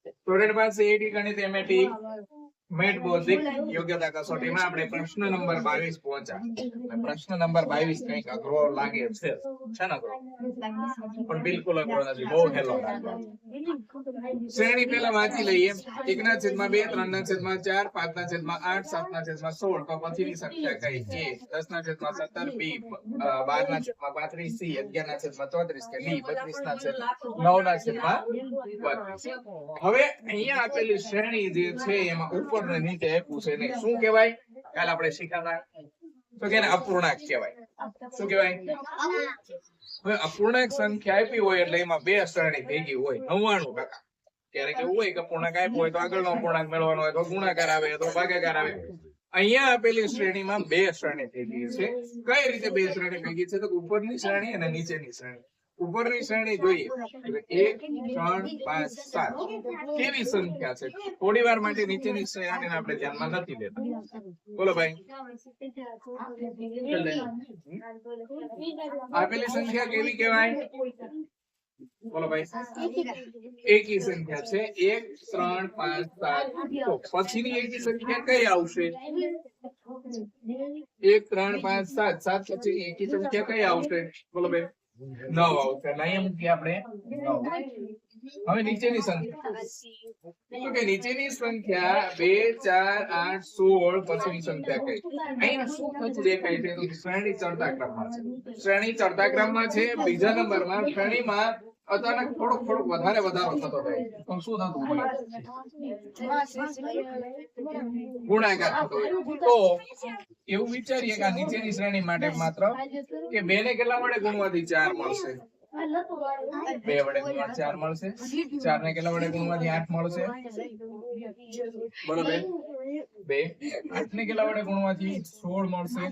Student પાસે at ગણિત MAT mat બૌદ્ધિક યોગ્યતા કસોટીમાં આપણે પ્રશ્ન નંબર 22 પહોંચ્યા. પ્રશ્ન નંબર 22 કંઈક અઘરો લાગે છે ને અઘરો? પણ બિલકુલ અઘરો નથી, બહુ હેલો લાગે. શ્રેણી પહેલા વાંચી લઈએ. 1/2, 3/4, 5/8, 7/16. તો પછીની સંખ્યા કઈ? a 10/17, b 12/35, c 11/34 કે d 32/9/32. હવે અહીંયા આપેલી શ્રેણી જે છે એમાં ઉપર ને નીચે આપ્યું છે ને શું કહેવાય? કાલ આપણે શીખ્યા તો કે અપૂર્ણાંક કહેવાય. શું કહેવાય? હવે અપૂર્ણાંક સંખ્યા આપી હોય એટલે એમાં બે શ્રેણી ભેગી હોય 99%. ક્યારેક એવું હોય કે પૂર્ણાંક આપ્યો હોય તો આગળનો પૂર્ણાંક મેળવવાનો હોય તો ગુણાકાર આવે તો ભાગાકાર આવે. અહીંયા આપેલી શ્રેણીમાં બે શ્રેણી ભેગી છે. કઈ રીતે બે શ્રેણી ભેગી છે? તો ઉપરની શ્રેણી અને નીચેની શ્રેણી. ઉપરની શ્રેણી જોઈએ 1 3 5 7 કેવી સંખ્યા છે? થોડી વાર માટે નીચેની શ્રેણીને આપણે ધ્યાનમાં નથી લેતા. બોલો ભાઈ, આપેલી સંખ્યા કેવી કહેવાય? બોલો ભાઈ, એકી સંખ્યા છે. 1 3 5 7. તો પછીની એકી સંખ્યા કઈ આવશે? 1 3 5 7. 7 પછી એકી સંખ્યા કઈ આવશે? બોલો ભાઈ, 9 આવશે. અહીંયા મૂકીએ આપણે 9. હવે નીચેની સંખ્યા તો કે નીચેની સંખ્યા 2 4 8 16 પછીની સંખ્યા કઈ? અહીંયા શું થતું દેખાય છે? તો શ્રેણી ચડતા ક્રમમાં છે. શ્રેણી ચડતા ક્રમમાં છે. બીજા નંબરમાં શ્રેણીમાં અચાનક થોડોક વધારો થતો જાય તો શું થતું હોય? ગુણાકાર થતો હોય. તો એવું વિચારીએ કે આ નીચેની શ્રેણી માટે માત્ર કે 2 ને કેટલા વડે ગુણવાથી 4 મળશે? 2 વડે ગુણવા 4 મળશે. 4 ને કેટલા વડે ગુણવાથી 8 મળશે? બરોબર. 2 8 ને કેટલા વડે ગુણવાથી 16 મળશે.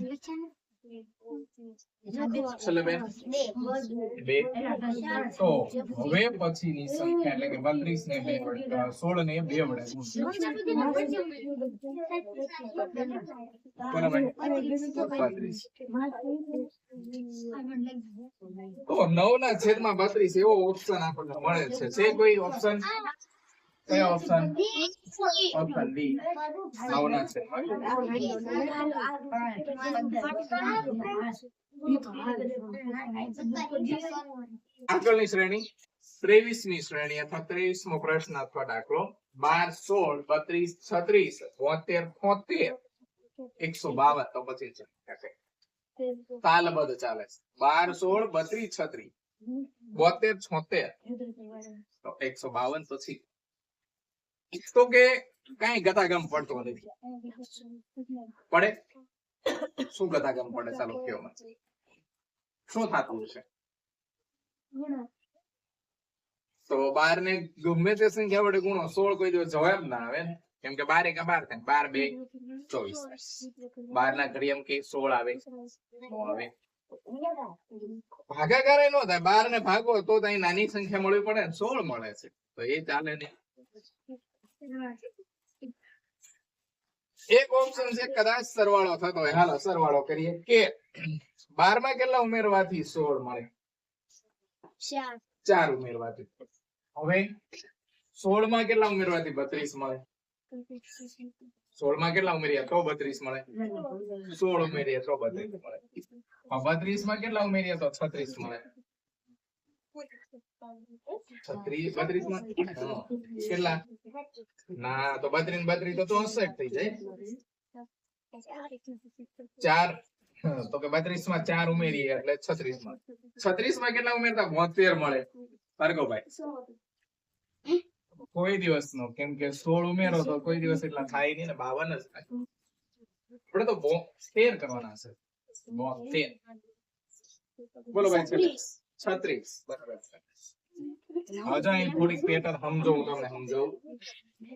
તો હવે પછીની સંખ્યા એટલે કે 32 ને 2 વડે 16 ને 2 વડે તો 9/32 એવો ઓપ્શન આપણને મળે છે. છે કોઈ ઓપ્શન? કયો ઓપ્શન? Option D 9/32. આગળની શ્રેણી 23 ની શ્રેણી અથવા 23મો પ્રશ્ન અથવા દાખલો 12 16 32 36 72 73 152. તો પછી તાલબદ્ધ ચાલે છે. 12 16 32 36 72 76 તો 152 પછી તો કે કઈ ગતાગમ પડતો નથી. પડે? શું ગતાગમ પડે? ચાલો કયો મને શું થતું છે? તો 12 ને ગમે તે સંખ્યા વડે ગુણો 16 કોઈ દિવસ જવાબ ના આવે ને, કેમ કે 12 × 12 થાય 12 2 24. 12 ના ઘડી એમ કે 16 આવે આવે. ભાગાકાર નો થાય. 12 ને ભાગો તો ત્યાં નાની સંખ્યા મળવી પડે ને 16 મળે છે તો એ ચાલે નહીં. એક ઓપ્શન છે કદાચ સરવાળો થતો હોય. હાલો સરવાળો કરીએ કે 12 માં કેટલા ઉમેરવાથી 16 મળે? 4 ઉમેરવાથી. હવે 16 માં કેટલા ઉમેરવાથી 32 મળે? 16 માં કેટલા ઉમેર્યા તો 32 મળે? 16 ઉમેર્યા તો 32 મળે. 32 માં કેટલા ઉમેર્યા તો 36 મળે? 32 માં કેટલા? ના તો 32 તો 64 થઈ જાય. 4 તો કે 32 માં 4 ઉમેરીએ એટલે 36 મળે. 36 માં કેટલા ઉમેરતા 72 મળે. ભાર્ગવભાઈ કોઈ દિવસ નો, કેમ કે 16 ઉમેરો તો કોઈ દિવસ એટલા થાય નહીં ને 52 જ થાય. આપણે તો 72 કરવાના છે. 72. બોલો ભાઈ 36 બરાબર. હજુ અહીં થોડીક પેટર્ન સમજો, તમને સમજાવું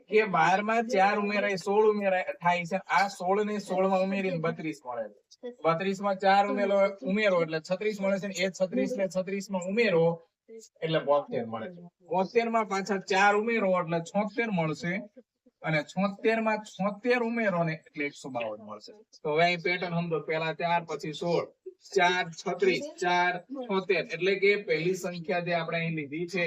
કે 12 માં 4 ઉમેરાય 16 ઉમેરાય થાય છે. આ 16 ને 16 માં ઉમેરીને 32 મળે છે. 32 માં 4 ઉમેરો એટલે 36 મળે છે. એ 36 ને 36 માં ઉમેરો એટલે 72 મળે છે. 72 માં પાછા 4 ઉમેરો એટલે 76 મળશે અને 76 માં 76 ઉમેરો ને એટલે 152 મળશે. તો હવે અહીં પેટર્ન સમજો. પેલા 4 પછી 16 4 36 4 76 એટલે કે પહેલી સંખ્યા જે આપણે અહીં લીધી છે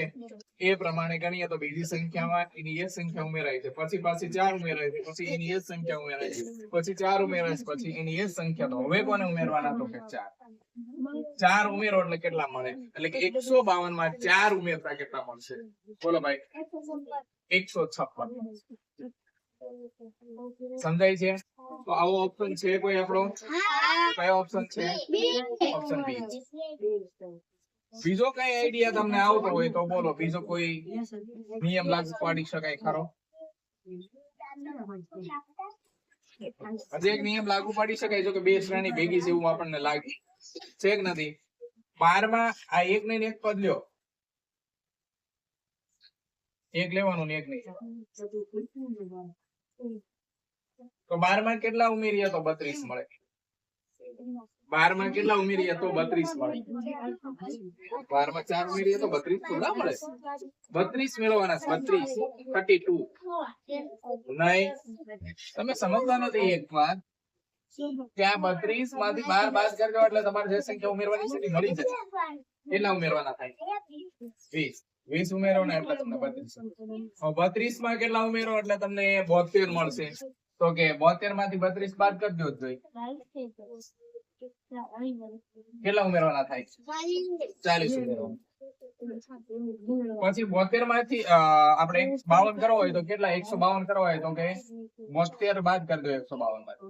એ પ્રમાણે ગણીએ તો બીજી સંખ્યામાં એની એ સંખ્યા ઉમેરાય છે, પછી પાછી 4 ઉમેરાય છે, પછી એની એ સંખ્યા ઉમેરાય છે, પછી 4 ઉમેરાય છે, પછી એની એ સંખ્યા. તો હવે કોને ઉમેરવાના? તો કે 4 ઉમેરો એટલે કેટલા મળે? એટલે કે 152 માં 4 ઉમેરતા કેટલા મળશે? બોલો ભાઈ. 156. સમજાય છે? તો આવો ઓપ્શન છે કોઈ આપણો? કયો ઓપ્શન છે? Option B. બીજો કઈ આઈડિયા તમને આવતો હોય તો બોલો. બીજો કોઈ નિયમ લાગુ પાડી શકાય ખરો? હજી એક નિયમ લાગુ પાડી શકાય જો કે બે શ્રેણી ભેગી છે એવું આપણને લાગે છે કે નથી? 12 માં આ એક ને એક પદ લ્યો, એક લેવાનું ને એક નહીં. તો 12 માં કેટલા ઉમેરીએ તો 32 મળે? 12 માં કેટલા ઉમેરીએ તો 32 મળે? 12 માં 4 ઉમેરીએ તો 32 થોડા મળે? 32 મેળવવાના. 32 32 નહીં. તમે સમજતા નથી એક વાત કે આ 32 માંથી 12 બાદ કરજો એટલે તમારે જે સંખ્યા ઉમેરવાની છે એ મળી જશે. કેટલા ઉમેરવાના થાય? 20. 20 ઉમેરો ને એટલે તમને 32. 32 માં કેટલા ઉમેરો એટલે તમને 72 મળશે. તો કે 72 માંથી 32 બાદ કરજો જ જોઈએ. કેટલા ઉમેરવાના થાય? 40 ઉમેરવાના. પછી 72 માંથી આપણે 52 કરવો હોય તો કેટલા? 152 કરવા હોય તો કે 72 બાદ કરજો 152 માંથી.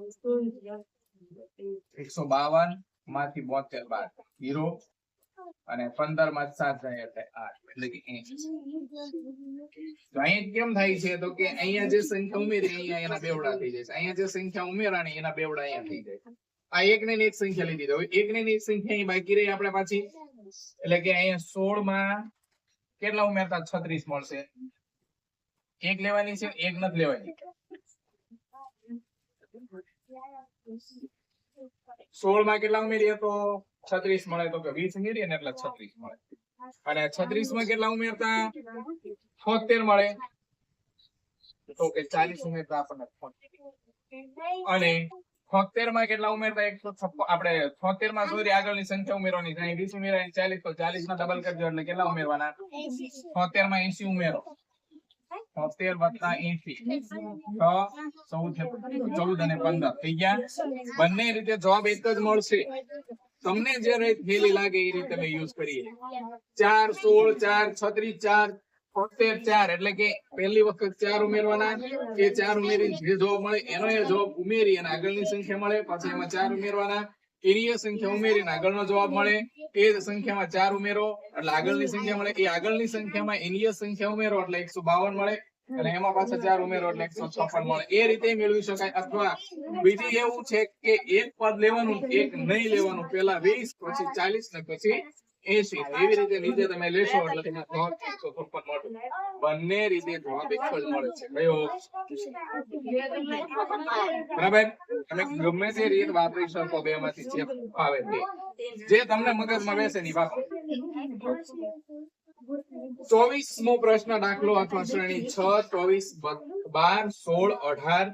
152 માંથી 72 બાદ 0 અને 15 માં 7 જાય એટલે 8 એટલે કે 80. તો અહીંયા કેમ થાય છે તો કે અહીંયા જે સંખ્યા ઉમેરી અહીંયા એના બેવડા થઈ જાય છે, અહીંયા જે સંખ્યા ઉમેરાણી એના બેવડા અહીંયા થઈ જાય. આ એક ને એક સંખ્યા લીધી તો એક ને એક સંખ્યા અહીં બાકી રહી આપણે પાછી, એટલે કે અહીંયા 16 માં કેટલા ઉમેરતા 36 મળશે. એક લેવાની છે, એક નથી લેવાની. 16 માં કેટલા ઉમેરીએ તો 36 મળે તો કે 20 ઉમેરીએ ને એટલે 36 મળે. અને 36 માં કેટલા ઉમેરતા 76 મળે તો કે 40 ઉમેરતા આપણને 76. અને 76 માં કેટલા ઉમેરતા 156 આપણે 76 માં સોરી આગળની સંખ્યા ઉમેરવાની છે. 20 ઉમેરાય 40 તો 40 માં ડબલ કરજો એટલે કેટલા ઉમેરવાના? 76 માં 80 ઉમેરો. 76 વત્તા 80 14 અને 15 થઈ ગયા. બંને રીતે જવાબ એક જ મળશે. તમને જે રીત ફેલી લાગે એ રીતે અમે યુઝ કરીએ. 4 16 4 36 4 76 4 એટલે કે પહેલી વખત 4 ઉમેરવાના. એ 4 ઉમેરીને જે જવાબ મળે એનો એ જવાબ ઉમેરી અને આગળની સંખ્યા મળે. પછી એમાં 4 ઉમેરવાના, એની એ સંખ્યા ઉમેરીને આગળનો જવાબ મળે. એ સંખ્યામાં 4 ઉમેરો એટલે આગળની સંખ્યા મળે. એ આગળની સંખ્યામાં એની એ સંખ્યા ઉમેરો એટલે 152 મળે. અને એમાં પાછા 4 ઉમેરો એટલે 156 મળે. એ રીતે મેળવી શકાય. અથવા બીજી એવું છે કે એક પદ લેવાનું, એક નહીં લેવાનું. પહેલા 20 પછી 40 ને પછી 80. એવી રીતે નીચે તમે લેશો એટલે તમને જવાબ 156 મળે. બંને રીતે જવાબ એક જ મળે છે. કયો? બરાબર. તમે ગમે તે રીત વાપરી શકો, બે માંથી જે આવે તે, જે તમને મગજમાં બેસે ની વાપરો. 24મો પ્રશ્ન દાખલો અથવા શ્રેણી 6 24 12 16 18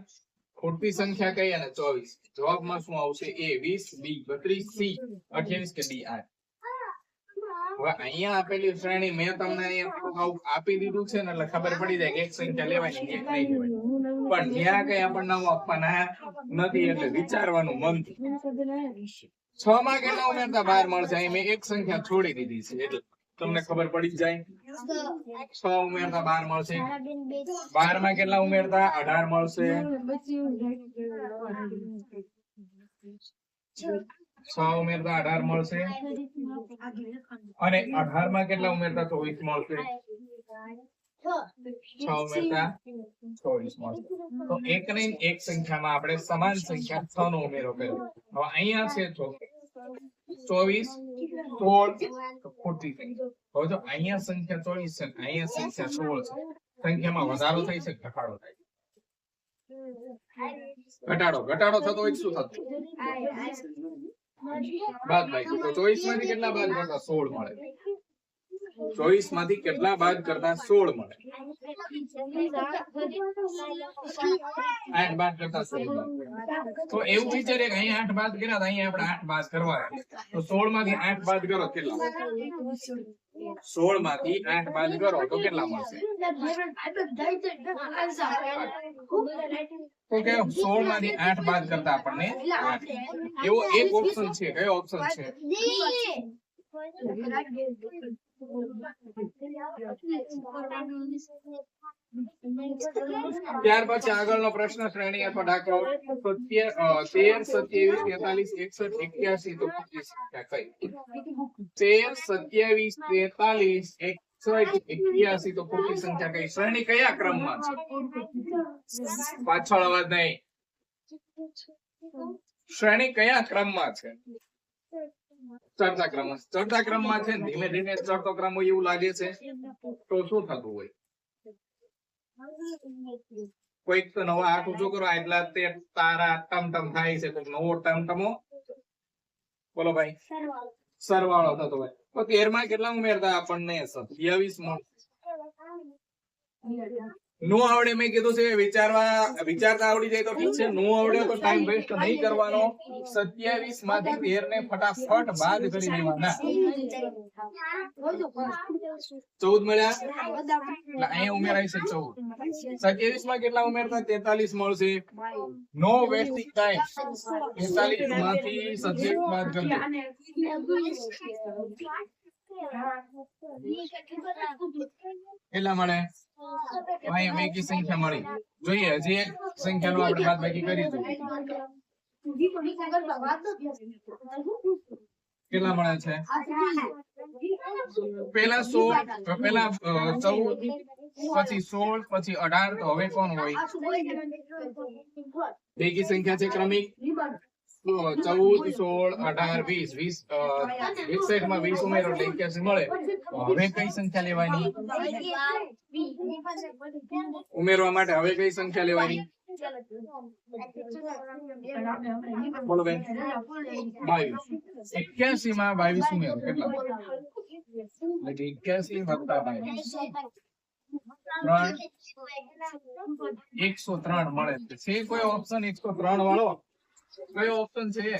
ખોટી સંખ્યા કઈ અને 24. જવાબમાં શું આવશે? A 20 B 32 C 28 કે D 8. હવે અહીંયા આપેલી શ્રેણી મેં તમને અહીંયા આપી દીધું છે ને એટલે ખબર પડી જાય કે એક સંખ્યા લેવાની એક નહીં લેવાની. પણ જ્યાં કઈ આપણને આપવાના નથી એટલે વિચારવાનું મન. 6 માં કેટલા ઉમેરતા 12 મળશે? અહીં મેં એક સંખ્યા છોડી દીધી છે એટલે તમને ખબર પડી જાય. 6 ઉમેરતા 12 મળશે. 12 માં કેટલા ઉમેરતા 18 મળશે. 6 ઉમેરતા 18 મળશે. અને 18 માં કેટલા ઉમેરતા 24 મળશે. 6 ઉમેરતા 24 મળશે. તો એક ને એક સંખ્યામાં આપણે સમાન સંખ્યા 6 નો ઉમેરો કર્યો. હવે અહીંયા છે 24 16 ખોટી સંખ્યા. હવે જો અહીંયા સંખ્યા 24 છે, અહીંયા સંખ્યા 16 છે. સંખ્યામાં વધારો થાય છે, ઘટાડો થાય છે? ઘટાડો થતો હોય શું થતું? બાદ ભાઈ. તો 24 માંથી કેટલા બાદ કરતા 16 મળે. 24 માંથી કેટલા બાદ કરતા 16 મળે. 8 બાદ કરતા 16 તો એવું વિચારે કે અહીંયા 8 બાદ કર્યા તો અહીંયા આપણે 8 બાદ કરવા તો 16 માંથી 8 બાદ કરો કેટલા 16 માંથી 8 બાદ કરો તો કેટલા મળશે તો કે 16 માંથી 8 બાદ કરતા આપણને 8 એવો એક ઓપ્શન છે કયો ઓપ્શન છે ત્યાર પછી આગળનો પ્રશ્ન શ્રેણી અથવા દાખલો 13 27 43 61 81 તો કઈ 13 27 43 61 81 તો ખોટી સંખ્યા કઈ શ્રેણી કયા ક્રમમાં છે પાછળ અવાજ નહીં શ્રેણી કયા ક્રમમાં છે ચડતા ક્રમમાં છે ધીમે ધીમે ચડતો ક્રમ હોય એવું લાગે છે તો શું થતું હોય કોઈક તો નવા હાથ ઊંચો કરો એટલા તે તારા ટમટમ થાય છે કોઈક નવો ટમટમો બોલો ભાઈ સરવાળો થતો હોય તો 13 માં કેટલા ઉમેરતા આપણને 27 મળે નો આવડે મેં કીધું છે વિચારતા આવડી જાય તો ઠીક છે નો આવડે તો ટાઈમ વેસ્ટ નહીં કરવાનો 27 માંથી 13 ને ફટાફટ બાદ કરી દેવાના 14 મળ્યા એટલે અહીંયા ઉમેરાય છે 14 27 માં કેટલા ઉમેરતા 43 મળશે નો વેસ્ટિંગ ટાઈમ 43 માંથી 27 બાદ કરી કેટલા મળે ભાઈ બેકી સંખ્યા મળી જોઈએ હજી એક સંખ્યાનો આપણે બાદબાકી કરીશું કેટલા મળે છે પેલા 16 પેલા 14 પછી 16 પછી 18 તો હવે કોણ હોય બેકી સંખ્યા છે ક્રમિક 14 16 18 20 61 માં 20 ઉમેરો એટલે 81 મળે હવે કઈ સંખ્યા લેવાની ઉમેરવા માટે હવે કઈ સંખ્યા લેવાની બોલો બેન 22 81 માં 22 ઉમેરો કેટલા એટલે 81 વત્તા 22 103 મળે છે કોઈ ઓપ્શન 103 વાળો કયો ઓપ્શન છે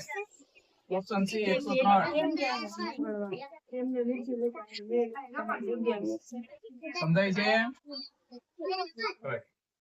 ઓપ્શન સી 103 સમજાય છે